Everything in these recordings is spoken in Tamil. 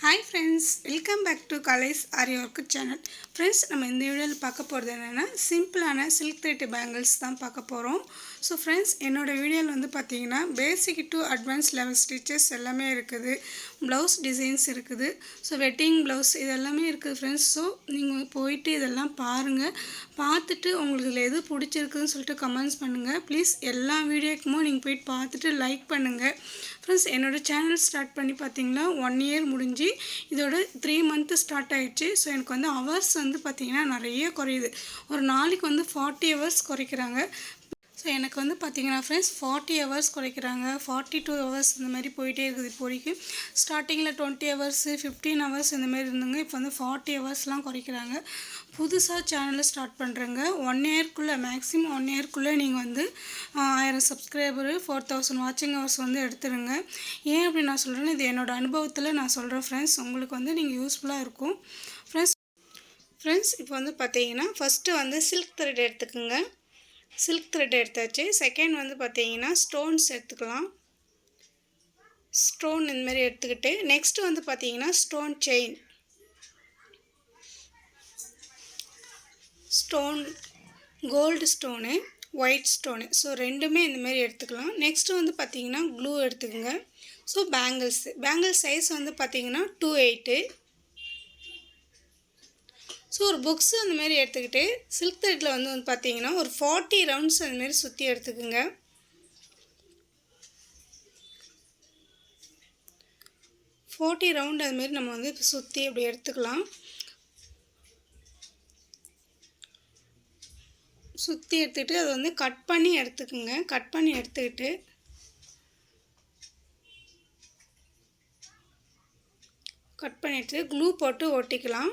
Hi friends, welcome back to KALAI'S Aari channel. Friends, நம்ம இந்த வீடியோல பார்க்க போறது என்னன்னா சிம்பிளான silk thread bangles தான் பார்க்க போறோம். So friends, என்னோட வீடியோல வந்து பாத்தீங்கன்னா basic to advanced level stitches எல்லாமே இருக்குது. Blouse designs இருக்குது. So wedding blouse இதெல்லாமே இருக்குது friends. So நீங்க போயிட்டு இதெல்லாம் பாருங்க. பார்த்துட்டு உங்களுக்கு எது பிடிச்சிருக்குன்னு சொல்லிட்டு கமெண்ட்ஸ் பண்ணுங்க. ப்ளீஸ் எல்லா வீடியோக்குமே நீங்க போய் பார்த்துட்டு லைக் பண்ணுங்க. Friends, என்னோட சேனல் ஸ்டார்ட் பண்ணி பாத்தீங்கன்னா 1 year முடிஞ்சி இதோட 3 month ஸ்டார்ட் ஆயிடுச்சு. ஸோ எனக்கு வந்து ஹவர்ஸ் வந்து பார்த்தீங்கன்னா நிறைய குறையுது. ஒரு நாளைக்கு வந்து 40 hours குறைக்கிறாங்க. ஸோ எனக்கு வந்து பார்த்தீங்கன்னா ஃப்ரெண்ட்ஸ் 40 hours குறைக்கிறாங்க, 42 hours இந்த மாதிரி போயிட்டே இருக்குது. இப்போதைக்கு ஸ்டார்டிங்கில் 20 hours 15 hours இந்த மாதிரி இருந்துங்க. இப்போ வந்து 40 hours குறைக்கிறாங்க. புதுசாக சேனலை ஸ்டார்ட் பண்ணுறேங்க. 1 yearக்குள்ளே மேக்ஸிமம் 1 yearக்குள்ளே நீங்கள் வந்து 1000 சப்ஸ்கிரைபரு 4000 வாட்சிங் ஹவர்ஸ் வந்து எடுத்துருங்க. ஏன் அப்படி நான் சொல்கிறேன்னா இது என்னோடய அனுபவத்தில் நான் சொல்கிறேன் ஃப்ரெண்ட்ஸ். உங்களுக்கு வந்து நீங்கள் யூஸ்ஃபுல்லாக இருக்கும் ஃப்ரெண்ட்ஸ். இப்போ வந்து பார்த்தீங்கன்னா ஃபஸ்ட்டு வந்து சில்க் த்ரெட் எடுத்துக்கோங்க. சில்க் த்ரெட் எடுத்தாச்சு. செகண்ட் வந்து பார்த்தீங்கன்னா ஸ்டோன்ஸ் எடுத்துக்கலாம். ஸ்டோன் இந்தமாரி எடுத்துக்கிட்டு நெக்ஸ்ட்டு வந்து பார்த்தீங்கன்னா stone chain, stone gold stone, white stone, so ரெண்டுமே இந்தமாரி எடுத்துக்கலாம். நெக்ஸ்ட்டு வந்து பார்த்தீங்கன்னா க்ளூ எடுத்துக்கோங்க. ஸோ பேங்கிள்ஸ் சைஸ் வந்து பார்த்தீங்கன்னா 2/8. ஸோ ஒரு புக்ஸு அந்தமாரி எடுத்துக்கிட்டு சில்க் த்ரெட்டில் வந்து பார்த்தீங்கன்னா ஒரு 40 ரவுண்ட்ஸ் அந்தமாரி சுற்றி எடுத்துக்குங்க. ரவுண்ட் அதுமாரி நம்ம வந்து இப்போ சுற்றி அப்படி எடுத்துக்கலாம். சுற்றி எடுத்துக்கிட்டு அதை வந்து கட் பண்ணி எடுத்துக்குங்க. கட் பண்ணி எடுத்துக்கிட்டு க்ளூ போட்டு ஒட்டிக்கலாம்.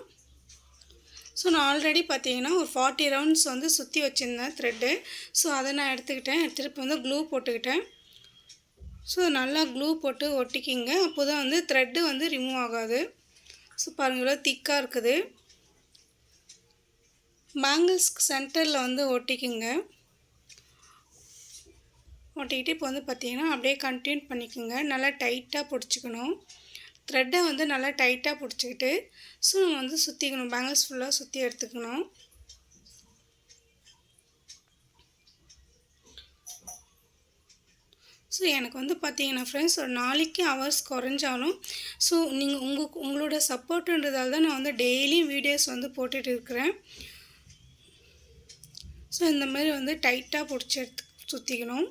ஸோ நான் ஆல்ரெடி பார்த்தீங்கன்னா ஒரு 40 ரவுண்ட்ஸ் வந்து சுற்றி வச்சுருந்தேன் த்ரெட்டு. ஸோ அதை நான் எடுத்துகிட்டு இப்போ வந்து க்ளூ போட்டுக்கிட்டேன். ஸோ நல்லா க்ளூ போட்டு ஒட்டிக்கிங்க. அப்போ தான் வந்து த்ரெட்டு வந்து ரிமூவ் ஆகாது. ஸோ பாருங்கள் திக்காக இருக்குது. பேங்கிள்ஸ்க்கு சென்டரில் வந்து ஒட்டிக்குங்க. ஒட்டிக்கிட்டு இப்போ வந்து பார்த்தீங்கன்னா அப்படியே கண்டினியூ பண்ணிக்கோங்க. நல்லா டைட்டாக பிடிச்சிக்கணும். த்ரெட்டை வந்து நல்லா டைட்டாக பிடிச்சிக்கிட்டு ஸோ நம்ம வந்து சுற்றிக்கணும். பேங்கிள்ஸ் ஃபுல்லாக சுற்றி எடுத்துக்கணும். ஸோ எனக்கு வந்து பார்த்தீங்கன்னா ஃப்ரெண்ட்ஸ் ஒரு நாளைக்கு ஹவர்ஸ் குறைஞ்சாலும் ஸோ நீங்கள் உங்களோட சப்போர்ட்டுன்றதால தான் நான் வந்து டெய்லியும் வீடியோஸ் வந்து போட்டுட்டு இருக்கிறேன். ஸோ இந்த மாதிரி வந்து டைட்டாக பிடிச்சி சுற்றிக்கணும்.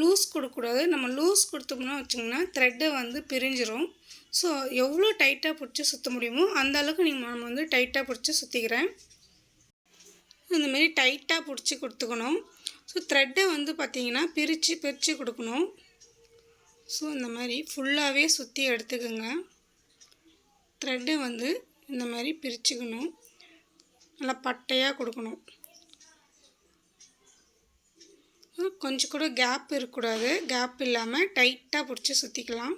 லூஸ் கொடுக்கக்கூடாது. நம்ம லூஸ் கொடுத்தோம்னா வச்சிங்கன்னா த்ரெட்டை வந்து பிரிஞ்சிரும். ஸோ எவ்வளோ டைட்டாக பிடிச்சி சுற்ற முடியுமோ அந்த அளவுக்கு நம்ம வந்து டைட்டாக பிடிச்சி சுற்றிக்கிறேன். இந்தமாரி டைட்டாக பிடிச்சி கொடுத்துக்கணும். ஸோ த்ரெட்டை வந்து பார்த்திங்கன்னா பிரித்து கொடுக்கணும். ஸோ இந்த மாதிரி ஃபுல்லாகவே சுற்றி எடுத்துக்கோங்க. த்ரெட்டை வந்து இந்த மாதிரி பிரிச்சுக்கணும். நல்லா பட்டையாக கொடுக்கணும். கொஞ்சம் கூட கேப் இருக்கக்கூடாது. கேப் இல்லாமல் டைட்டாக பிடிச்சி சுற்றிக்கலாம்.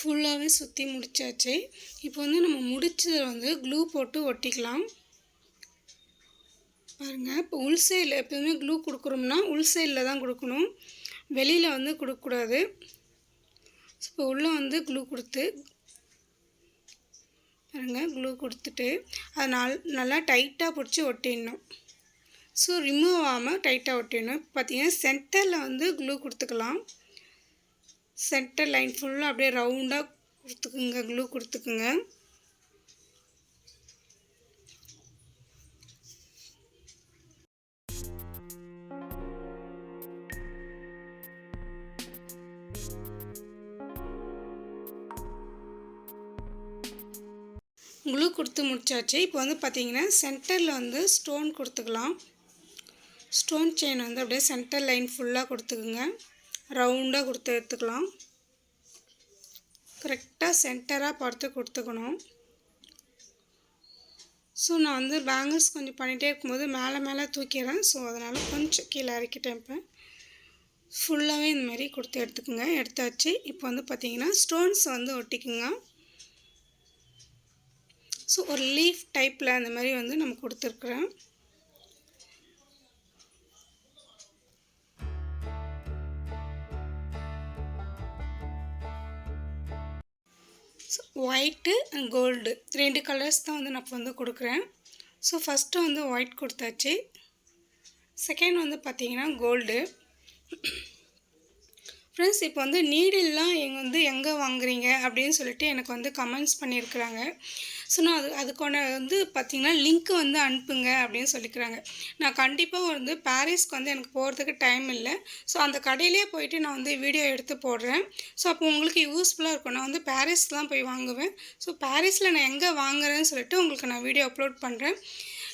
ஃபுல்லாகவே சுற்றி முடிச்சாச்சு. இப்போ வந்து நம்ம முடிச்சதை வந்து க்ளூ போட்டு ஒட்டிக்கலாம். பாருங்கள், இப்போ உள் சைடில் எப்போதுமே க்ளூ கொடுக்குறோம்னா உள் சைடில் தான் கொடுக்கணும், வெளியில் வந்து கொடுக்கக்கூடாது. இப்போ உள்ளே வந்து க்ளூ கொடுத்து பாருங்கள், க்ளூ கொடுத்துட்டு அதை நல்லா டைட்டாக பிடிச்சி ஒட்டிடணும். ஸோ ரிமூவ் ஆகாமல் டைட்டாக ஒட்டிடணும். இப்போ பார்த்தீங்கன்னா சென்டரில் வந்து க்ளூ கொடுத்துக்கலாம். சென்டர் லைன் ஃபுல்லாக அப்படியே ரவுண்டாக கொடுத்துக்குங்க, க்ளூ கொடுத்துக்குங்க. க்ளூ கொடுத்து முடிச்சாச்சு. இப்போ வந்து பார்த்திங்கன்னா சென்டரில் வந்து ஸ்டோன் கொடுத்துக்கலாம். ஸ்டோன் செயின் வந்து அப்படியே சென்டர் லைன் ஃபுல்லாக கொடுத்துக்குங்க, ரவுண்டாக கொடுத்து எடுத்துக்கலாம். கரெக்டாக சென்டராக பார்த்து கொடுத்துக்கணும். ஸோ நான் வந்து பேங்கிள்ஸ் கொஞ்சம் பண்ணிகிட்டே இருக்கும்போது மேலே தூக்கிறேன். ஸோ அதனால் கொஞ்சம் கீழே இறக்கிட்டேன். இப்போ ஃபுல்லாகவே இந்த மாதிரி கொடுத்து எடுத்துக்குங்க. எடுத்தாச்சு. இப்போ வந்து பார்த்திங்கன்னா ஸ்டோன்ஸ் வந்து ஒட்டிக்குங்க. ஸோ ஒரு லீஃப் டைப்பில் அந்த மாதிரி வந்து நம்ம கொடுத்துருக்குறேன். So white and gold 2 colours தான் வந்து நான் வந்து கொடுக்குறேன். ஸோ ஃபஸ்ட்டு வந்து ஒயிட் கொடுத்தாச்சு. செகண்ட் வந்து பார்த்திங்கன்னா கோல்டு. ஃப்ரெண்ட்ஸ், இப்போ வந்து நீடில்லாம் எங்கே வாங்குறீங்க அப்படின்னு சொல்லிட்டு எனக்கு வந்து கமெண்ட்ஸ் பண்ணியிருக்கிறாங்க. ஸோ நான் அதுக்கான வந்து பார்த்திங்கன்னா லிங்க்கு வந்து அனுப்புங்க அப்படின்னு சொல்லிக்கிறாங்க. நான் கண்டிப்பாக வந்து பாரிஸ்க்கு வந்து எனக்கு போகிறதுக்கு டைம் இல்லை. ஸோ அந்த கடையிலே போயிட்டு நான் வந்து வீடியோ எடுத்து போடுறேன். ஸோ அப்போ உங்களுக்கு யூஸ்ஃபுல்லாக இருக்கும். நான் வந்து பாரிஸ் தான் போய் வாங்குவேன். ஸோ பாரிஸில் நான் எங்கே வாங்குறேன்னு சொல்லிட்டு உங்களுக்கு நான் வீடியோ அப்லோட் பண்ணுறேன்.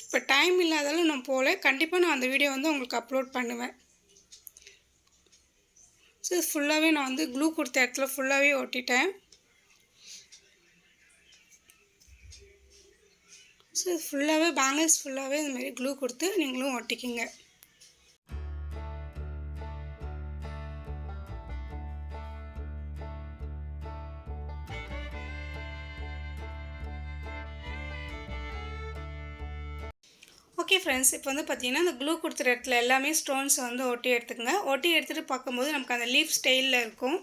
இப்போ டைம் இல்லாதாலும் நான் போகல, கண்டிப்பாக நான் அந்த வீடியோ வந்து உங்களுக்கு அப்லோட் பண்ணுவேன். ஸோ ஃபுல்லாகவே நான் வந்து க்ளூ கொடுத்த இடத்துல ஃபுல்லாகவே ஒட்டிட்டேன். ஸோ ஃபுல்லாகவே பேங்கிள்ஸ் ஃபுல்லாகவே இந்தமாதிரி க்ளூ கொடுத்து நீங்களும் ஒட்டிக்கிங்க. ஓகே ஃப்ரெண்ட்ஸ், இப்போ வந்து பார்த்திங்கன்னா அந்த க்ளூ கொடுத்துற இடத்துல எல்லாமே ஸ்டோன்ஸ் வந்து ஒட்டி எடுத்துக்கங்க. ஒட்டி எடுத்துகிட்டு பார்க்கும்போது நமக்கு அந்த லீஃப் ஸ்டைலில் இருக்கும்.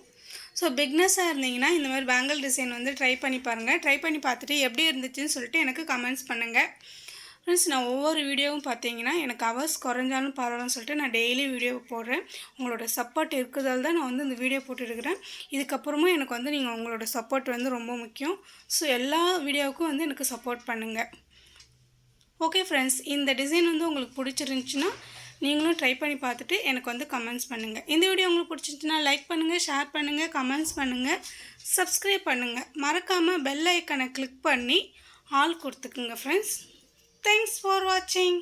ஸோ பிக்னஸாக இருந்தீங்கன்னா இந்த மாதிரி பேங்கிள் டிசைன் வந்து ட்ரை பண்ணி பாருங்கள். ட்ரை பண்ணி பார்த்துட்டு எப்படி இருந்துச்சுன்னு சொல்லிட்டு எனக்கு கமெண்ட்ஸ் பண்ணுங்கள். ஃப்ரெண்ட்ஸ், நான் ஒவ்வொரு வீடியோவும் பார்த்தீங்கன்னா எனக்கு ஹவர்ஸ் குறைஞ்சாலும் பரவாயில்லன்னு சொல்லிட்டு நான் டெய்லி வீடியோ போடுறேன். உங்களோட சப்போர்ட் இருக்கிறதால தான் நான் வந்து இந்த வீடியோ போட்டுருக்கிறேன். இதுக்கப்புறமும் எனக்கு வந்து நீங்கள் உங்களோட சப்போர்ட் வந்து ரொம்ப முக்கியம். ஸோ எல்லா வீடியோவுக்கும் வந்து எனக்கு சப்போர்ட் பண்ணுங்கள். ஓகே ஃப்ரெண்ட்ஸ், இந்த டிசைன் வந்து உங்களுக்கு பிடிச்சிருந்துச்சுன்னா நீங்களும் ட்ரை பண்ணி பார்த்துட்டு எனக்கு வந்து கமெண்ட்ஸ் பண்ணுங்கள். இந்த வீடியோ உங்களுக்கு பிடிச்சிருந்துச்சுன்னா லைக் பண்ணுங்கள், ஷேர் பண்ணுங்கள், கமெண்ட்ஸ் பண்ணுங்கள், சப்ஸ்கிரைப் பண்ணுங்கள். மறக்காமல் பெல் ஐக்கனை கிளிக் பண்ணி ஆல் கொடுத்துக்குங்க ஃப்ரெண்ட்ஸ். தேங்க்ஸ் ஃபார் வாட்சிங்.